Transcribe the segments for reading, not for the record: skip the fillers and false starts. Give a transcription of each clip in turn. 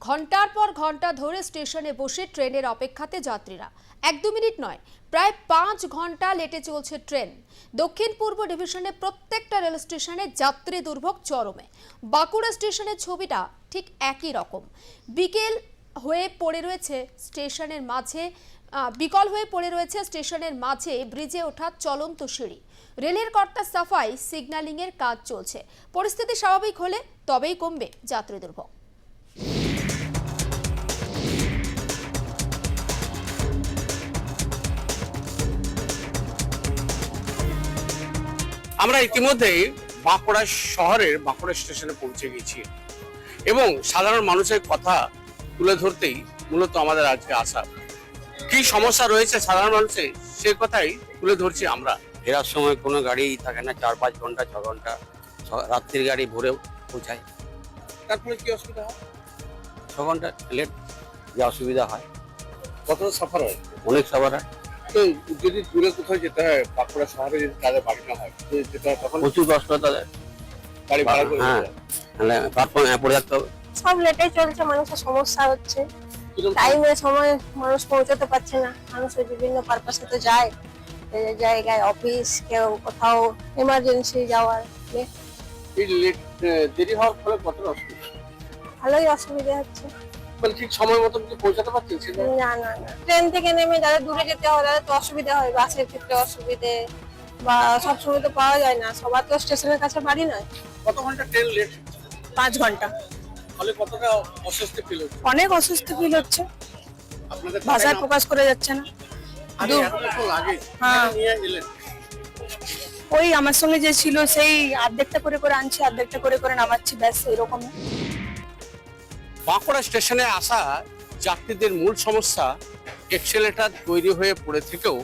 ঘন্টার পর ঘন্টা ধরে স্টেশনে বসে ট্রেনের অপেক্ষাতে যাত্রীরা 1-2 মিনিট নয়, প্রায় 5 ঘন্টা লেটে চলছে ট্রেন। দক্ষিণ পূর্ব ডিভিশনে প্রত্যেকটা রেল স্টেশনে যাত্রী দুর্ভোগ চরমে। বাঁকুড়া স্টেশনের ছবিটা ঠিক একই রকম। বিকল হয়ে পড়ে রয়েছে স্টেশনের মাঝে ব্রিজে ওঠা চলন্ত সিঁড়ি। রেলের কর্তা সাফাই সিগন্যালিং এর কাজ চলছে। পরিস্থিতি স্বাভাবিক হলে তবেই কমবে যাত্রী দুর্ভোগ। আমরা ইতিমধ্যেই বাঁকুড়া শহরের বাঁকুড়া স্টেশনে পৌঁছে গেছি এবং সাধারণ মানুষের কথা তুলে ধরতেই মূলত আমাদের আজকে আসা। কি সমস্যা রয়েছে সাধারণ মানুষের সে কথাই তুলে ধরছি আমরা। ফেরার সময় কোনো গাড়ি থাকে না, 4-5 ঘন্টা 6 ঘন্টা, রাত্রির গাড়ি ভোরে পৌঁছায়। তারপরে কি অসুবিধা হয়? 6 ঘন্টা লেট যা অসুবিধা হয়। কতটা সাফার হয়? অনেক সবার হয়। তো যদি দূরে কোথাও যেতে হয়, বাঁকুড়া শহরে যদি তাদের বাড়ি না হয় যেতে হয়, তখন প্রচুর কষ্ট তাদের। গাড়ি ভাড়া করে হ্যাঁ, মানে প্ল্যাটফর্মে পড়ে থাকতে হবে। সব লেটে চলছে, মানুষের সমস্যা হচ্ছে, টাইমে সময় মানুষ পৌঁছাতে পারছে না। মানুষের বিভিন্ন পারপাসে তো যায়, জায়গায় অফিস, কেউ কোথাও এমার্জেন্সি যাওয়ার। এই লেট দেরি হওয়ার ফলে কতটা অসুবিধা? ভালোই অসুবিধা হচ্ছে। মানে ঠিক সময় মতো কি পৌঁছাতে পারছেন সেটা? না না না, ট্রেন থেকে নেমে যাদের দূরে যেতে হয় তাদের তো অসুবিধা হয়, বাসের ক্ষেত্রে অসুবিধে, বা সবসময় তো পাওয়া যায় না, সবার তো স্টেশনের কাছে বাড়ি নয়। কত ঘন্টা ট্রেন লেট? 5 ঘন্টা। ফলে কতটা অস্বস্তি ফিল হচ্ছে? অনেক অস্বস্তি ফিল হচ্ছে, আপনাদের ভাষায় প্রকাশ করে যাচ্ছে না। লাগে হ্যাঁ। নিয়ে এলেন। ওই আমার সঙ্গে যে ছিল সেই অর্ধেকটা করে করে আনছি, অর্ধেকটা করে করে নামাচ্ছি, ব্যাস এরকম। বাঁকুড়া স্টেশনে আসা যাত্রীদের মূল সমস্যা এক্সেলেটার তৈরি হয়ে পড়ে থেকেও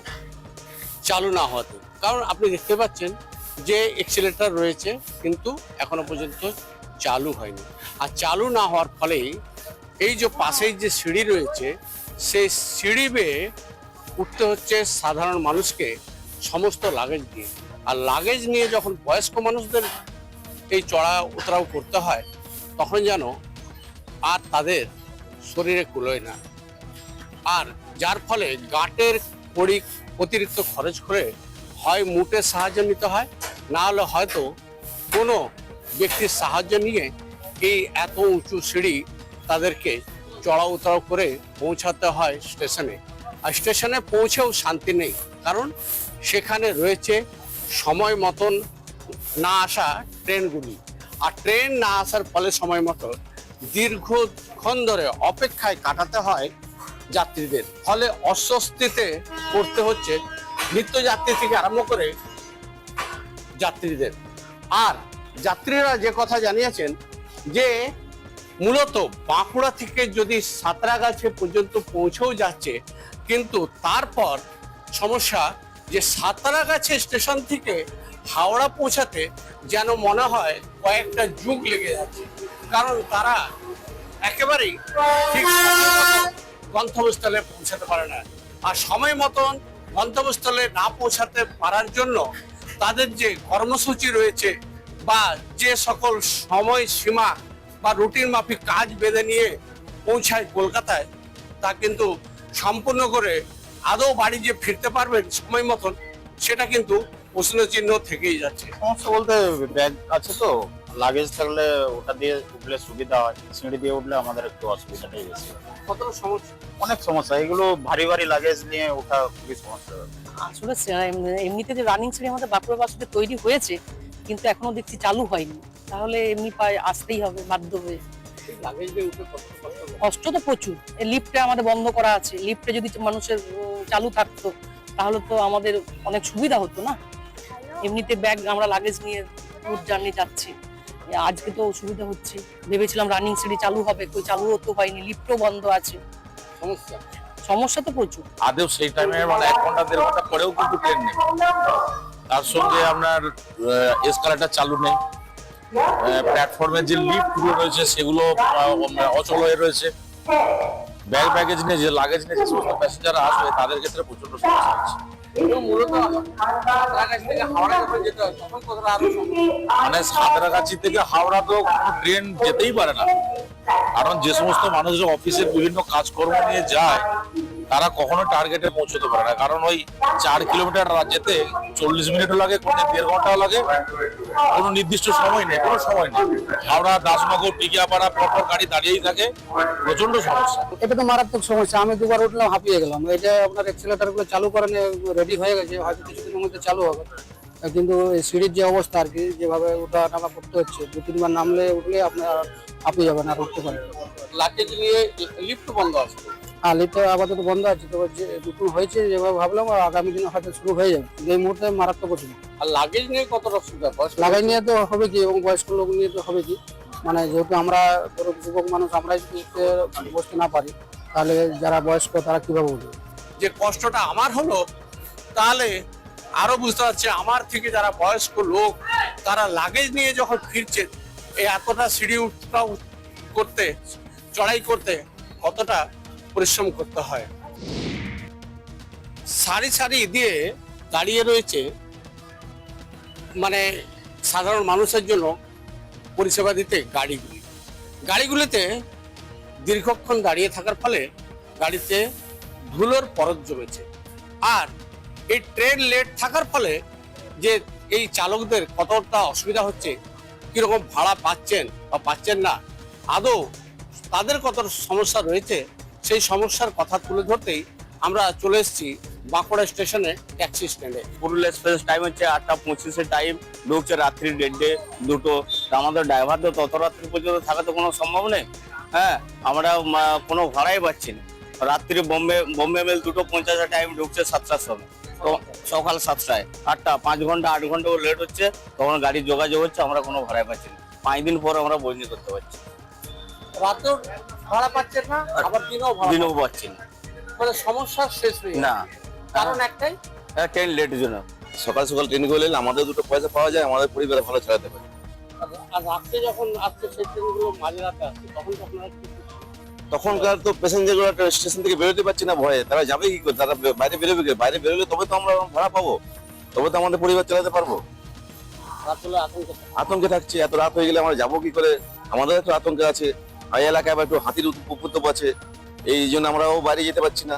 চালু না হওয়াতে। কারণ আপনি দেখতে পাচ্ছেন যে এক্সেলেটার রয়েছে কিন্তু এখনো পর্যন্ত চালু হয়নি। আর চালু না হওয়ার ফলে এই যে পাশেই যে সিঁড়ি রয়েছে সেই সিঁড়ি বেয়ে উঠতে হচ্ছে সাধারণ মানুষকে সমস্ত লাগেজ দিয়ে। আর লাগেজ নিয়ে যখন বয়স্ক মানুষদের এই চড়া উতরাও করতে হয় তখন যেন আর তাদের শরীরে কুলোয় না। আর যার ফলে গাঁটের অতিরিক্ত খরচ করে হয় মুটের সাহায্য নিতে হয়, না হলে হয়তো কোনো ব্যক্তির সাহায্য নিয়ে এই এত উঁচু সিঁড়ি তাদেরকে চড়া উতরাও করে পৌঁছাতে হয় স্টেশনে। আর স্টেশনে পৌঁছেও শান্তি নেই, কারণ সেখানে রয়েছে সময় মতন না আসা ট্রেনগুলি। আর ট্রেন না আসার ফলে সময় মতো দীর্ঘক্ষণ ধরে অপেক্ষায় কাটাতে হয় যাত্রীদের। ফলে অস্বস্তিতে পড়তে হচ্ছে নিত্যযাত্রী থেকে আরম্ভ করে যাত্রীদের। আর যাত্রীরা যে কথা জানিয়েছেন যে মূলত বাঁকুড়া থেকে যদি সাঁতরাগাছি পর্যন্ত পৌঁছেও যাচ্ছে, কিন্তু তারপর সমস্যা যে সাঁতরাগাছি স্টেশন থেকে হাওড়া পৌঁছাতে যেন মনে হয় কয়েকটা যুগ লেগে যাচ্ছে। কারণ তারা একেবারেই ঠিক গন্তব্যস্থলে পৌঁছাতে পারে না। আর সময় মতন গন্তব্যস্থলে না পৌঁছাতে পারার জন্য তাদের যে কর্মসূচি রয়েছে বা যে সকল সময় সীমা বা রুটিন মাফিক কাজ বেঁধে নিয়ে পৌঁছায় কলকাতায়, তা কিন্তু সম্পূর্ণ করে আদৌ বাড়ি যে ফিরতে পারবেন সময় মতন সেটা কিন্তু প্রশ্ন চিহ্ন থেকেই যাচ্ছে। সমস্যা বলতে ব্যাগ আছে তো, লাগেজ থাকলে ওটা দিয়ে উঠলে সুবিধা হয়, সিঁড়ি দিয়ে উঠলে আমাদের একটু অসুবিধাটাই বেশি। কতটা সমস্যা? অনেক সমস্যা, এগুলো ভারী ভারী লাগেজ নিয়ে ওঠা খুবই সমস্যা। আসলে এমনিতে যে রানিং সিঁড়ি আমাদের বাঁকুড়া বাসে তৈরি হয়েছে, কিন্তু এখনো দেখছি চালু হয়নি। তাহলে এমনি আসতেই হবে বাধ্য হয়ে। লাগেজ দিয়ে উঠে কষ্ট কষ্ট তো প্রচুর। লিফটে আমাদের বন্ধ করা আছে, লিফটে যদি মানুষের চালু থাকতো তাহলে তো আমাদের অনেক সুবিধা হতো না। এমনিতে ব্যাগ আমরা লাগেজ নিয়ে দূর জার্নি যাচ্ছি, আজকে তো সুবিধা হচ্ছে। ভেবেছিলাম রানিং সিঁড়ি চালু হবে, কই চালু হতো হয়নি, লিফটও বন্ধ আছে। সমস্যা তো প্রচুর। আদেও সেই টাইমে মানে 1 ঘন্টা 1.5 ঘন্টা পরেও কিন্তু ট্রেন নেই। তার সঙ্গে আপনার এসকালেটার চালু নেই, প্ল্যাটফর্মে যে লিফটগুলো রয়েছে সেগুলো অচল হয়ে রয়েছে। ব্যাগেজ নিয়ে যে লাগেজ নিয়ে যে সমস্ত প্যাসেঞ্জাররা আসবে তাদের ক্ষেত্রে প্রচন্ড সমস্যা হচ্ছে। মানে সাঁতরাগাছি থেকে হাওড়া তো কোনো ট্রেন যেতেই পারে না। কারণ যে সমস্ত মানুষরা অফিসের বিভিন্ন কাজকর্ম নিয়ে যায় তারা কখনো টার্গেটে পৌঁছতে পারে না, কারণ ওই 4 কিলোমিটার যেতে 40 মিনিটও লাগে, কোনো 1.5 ঘন্টাও লাগে, কোনো নির্দিষ্ট সময় নেই, কোনো সময় নেই। হাওড়া, দাসনগর, টিকিয়াপাড়া পরপর গাড়ি দাঁড়িয়েই থাকে, প্রচন্ড সমস্যা। এটা তো মারাত্মক সমস্যা। আমি দুবার উঠলাম, হাঁপিয়ে গেলাম। এটা আপনার এক্সেলেটার গুলো চালু করেন, রেডি হয়ে গেছে, হয়তো কিছুদিনের মধ্যে চালু হবে, কিন্তু এই সিঁড়ির যে অবস্থা আর কি, যেভাবে ওঠা নামা করতে হচ্ছে, 2-3 বার নামলে উঠলে আপনার হাঁপিয়ে যাবেন, আর উঠতে পারেন। লাগেজ নিয়ে লিফট বন্ধ আছে। আর লিফটে আপাতত বন্ধ আছে, তবে যে নতুন হয়েছে যেভাবে ভাবলাম আগামী দিনে হয়তো শুরু হয়ে যাবে, কিন্তু এই মুহূর্তে মারাত্মক অসুবিধা। আর লাগেজ নিয়ে কতটা অসুবিধা? লাগাই নিয়ে তো হবে কি, এবং বয়স্ক লোক নিয়ে তো হবে কি, মানে যেহেতু আমরা যুবক মানুষ, আমরাই যদি বসতে না পারি, তাহলে যারা বয়স্ক তারা কিভাবে উঠবে? যে কষ্টটা আমার হলো, তাহলে আরো বুঝতে পারছি আমার থেকে যারা বয়স্ক লোক তারা লাগেজ নিয়ে যখন ফিরছে, এই এতটা সিঁড়ি করতে, চড়াই করতে কতটা পরিশ্রম করতে হয়। সারি সারি দিয়ে দাঁড়িয়ে রয়েছে মানে সাধারণ মানুষের জন্য পরিষেবা দিতে গাড়িগুলিতে দীর্ঘক্ষণ দাঁড়িয়ে থাকার ফলে গাড়িতে ধুলোর পরত জমেছে। আর এই ট্রেন লেট থাকার ফলে যে এই চালকদের কতটা অসুবিধা হচ্ছে, কিরকম ভাড়া পাচ্ছেন বা পাচ্ছেন না, আদৌ তাদের কত সমস্যা রয়েছে, সেই সমস্যার কথা তুলে ধরতেই আমরা চলে এসেছি বাঁকুড়া স্টেশনে ট্যাক্সি স্ট্যান্ডে। পুরুলিয়া এক্সপ্রেস টাইম হচ্ছে 8টা 25-এর টাইম, ঢুকছে রাত্রি 1:30, 2টো। আমাদের ড্রাইভার তো তত রাত্রি পর্যন্ত থাকা তো কোনো সম্ভব নেই। হ্যাঁ, আমরা কোনো ভাড়াই পাচ্ছি না। রাত্রি বোম্বে মেল 2:50-এর টাইম, ঢুকছে 7টার সময়, তো সকাল 7টায়। 8টা 5 ঘন্টা 8 ঘন্টা লেট হচ্ছে, তখন গাড়ির যোগাযোগ হচ্ছে, আমরা কোনো ভাড়াই পাচ্ছি না। 5 দিন পর আমরা বইনি করতে পারছি, রাতেও ভাড়া পাচ্ছেন না, আবার দিনেও পাচ্ছি না। মানে সমস্যার শেষ নেই। না, কারণ একটাই, ট্রেন লেটের জন্য। সকাল সকাল ট্রেন গুলো এলে আমাদের দুটো পয়সা পাওয়া যায়, আমাদের পরিবার ভালো চালাতে পারে। আর রাত্রে যখন আসছে সেই ট্রেনগুলো মাঝরাতে আসছে, তখন তো আপনারা কি করছেন? তখনকার তো প্যাসেঞ্জার গুলো স্টেশন থেকে বেরোতে পারছে না ভয়ে, তারা যাবে কি করে? তারা বাইরে বেরোবে কি? বাইরে বেরোলে তবে তো আমরা ভাড়া পাবো, তবে তো আমাদের পরিবার চালাতে পারবো। রাত হলে আতঙ্কে থাকছে, এত রাত হয়ে গেলে আমরা যাবো কি করে? আমাদের তো আতঙ্কে আছে। এই এলাকায় আবার একটু হাতির উপদ্রব আছে, এই জন্য আমরাও বাইরে যেতে পারছি না।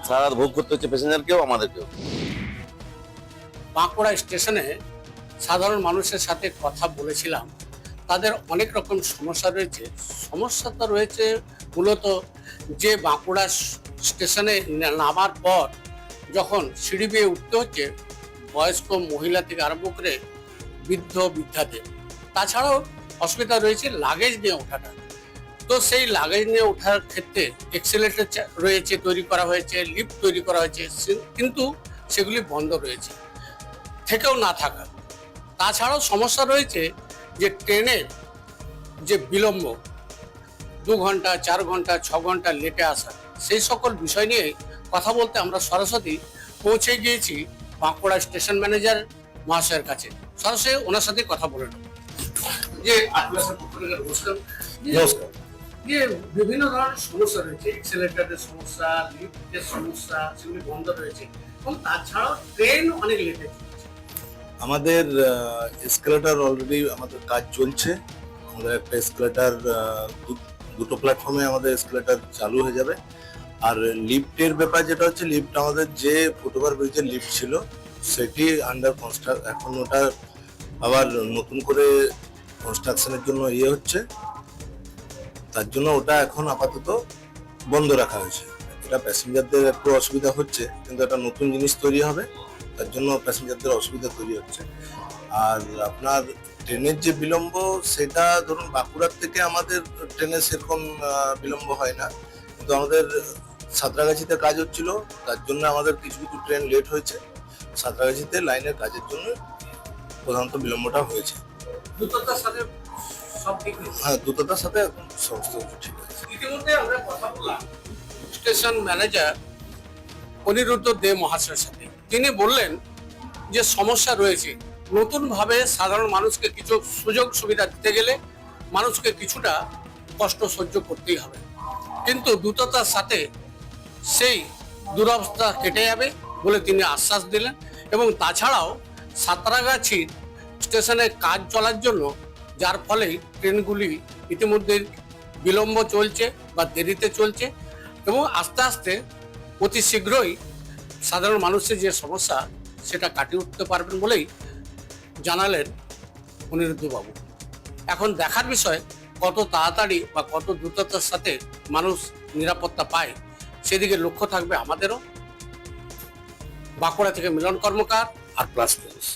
সারা রাত ভোগ করতে হচ্ছে প্যাসেঞ্জারকেও আমাদেরকেও। বাঁকুড়া স্টেশনে সাধারণ মানুষের সাথে কথা বলেছিলাম, তাদের অনেক রকম সমস্যা রয়েছে। সমস্যাটা রয়েছে মূলত যে বাঁকুড়া স্টেশনে নামার পর যখন সিঁড়ি বেয়ে উঠতে হচ্ছে, বয়স্ক মহিলা থেকে আরম্ভ করে বৃদ্ধাদের। তাছাড়াও অসুবিধা রয়েছে লাগেজ নিয়ে ওঠাটা। তো সেই লাগেজ নিয়ে ওঠার ক্ষেত্রে এক্সেলেটর রয়েছে, তৈরি করা হয়েছে, লিফট তৈরি করা হয়েছে, কিন্তু সেগুলি বন্ধ রয়েছে, থেকেও না থাকা। তাছাড়াও সমস্যা রয়েছে যে ট্রেনের যে বিলম্ব, 2 ঘন্টা 4 ঘন্টা 6 ঘন্টা লেটে আসা, সেই সকল বিষয় নিয়ে কথা বলতে আমরা সরাসরি পৌঁছে গিয়েছি বাঁকুড়া স্টেশন ম্যানেজার মহাশয়ের কাছে। সরাসরি ওনার সাথে কথা বলে নেব। যে নমস্কার। যে বিভিন্ন ধরনের সমস্যা রয়েছে, এক্সেলেটরের সমস্যা, লিফটের সমস্যা, সেগুলি বন্ধ রয়েছে, এবং তাছাড়াও ট্রেন অনেক লেটে চলছে। আমাদের এসকেলেটর অলরেডি আমাদের কাজ চলছে। আমাদের একটা এসকেলেটর দুটো প্ল্যাটফর্মে আমাদের এসকেলেটর চালু হয়ে যাবে। আর লিফটের ব্যাপার যেটা হচ্ছে, লিফট আমাদের যে ফুটওভার ব্রিজের লিফট ছিল সেটি আন্ডার কনস্ট্রাকশন, এখন ওটা আবার নতুন করে কনস্ট্রাকশনের জন্য হচ্ছে, তার জন্য ওটা এখন আপাতত বন্ধ রাখা হয়েছে। এটা প্যাসেঞ্জারদের একটু অসুবিধা হচ্ছে, কিন্তু একটা নতুন জিনিস তৈরি হবে, তার জন্য প্যাসেঞ্জারদের অসুবিধা তৈরি হচ্ছে। আর আপনার ট্রেনের যে বিলম্ব, সেটা ধরুন বাঁকুড়ার থেকে আমাদের ট্রেনে সেরকম বিলম্ব হয় না, কিন্তু আমাদের সাঁতরাগাছিতে কাজ হচ্ছিল, তার জন্য আমাদের কিছু কিছু ট্রেন লেট হয়েছে। সাঁতরাগাছিতে লাইনের কাজের জন্য প্রধানত বিলম্বটা হয়েছে। দ্রুততার সাথে সব ঠিক হয়েছে। হ্যাঁ, দ্রুততার সাথে সমস্ত কিছু ঠিক আছে। ইতিমধ্যে আমরা কথা বললাম স্টেশন ম্যানেজার অনিরুদ্ধ দে মহাশয়ের সাথে। তিনি বললেন যে সমস্যা রয়েছে, নতুন ভাবে সাধারণ মানুষকে কিছু সুযোগ সুবিধা দিতে গেলে মানুষকে কিছুটা কষ্ট সহ্য করতেই হবে, কিন্তু দ্রুততার সাথে সেই দুরবস্থা কেটে যাবে বলে তিনি আশ্বাস দিলেন। এবং তাছাড়াও সাঁতরাগাছি স্টেশনে কাজ চলার জন্য, যার ফলে ট্রেনগুলি ইতিমধ্যে বিলম্ব চলছে বা দেরিতে চলছে, এবং আস্তে আস্তে অতি শীঘ্রই সাধারণ মানুষের যে সমস্যা সেটা কাটিয়ে উঠতে পারবেন বলেই জানালেন অনিরুদ্ধবাবু। এখন দেখার বিষয় কত তাড়াতাড়ি বা কত দ্রুততার সাথে মানুষ নিরাপত্তা পায়, সেদিকে লক্ষ্য থাকবে আমাদেরও। বাঁকুড়া থেকে মিলন কর্মকার আর প্লাস নিউজ।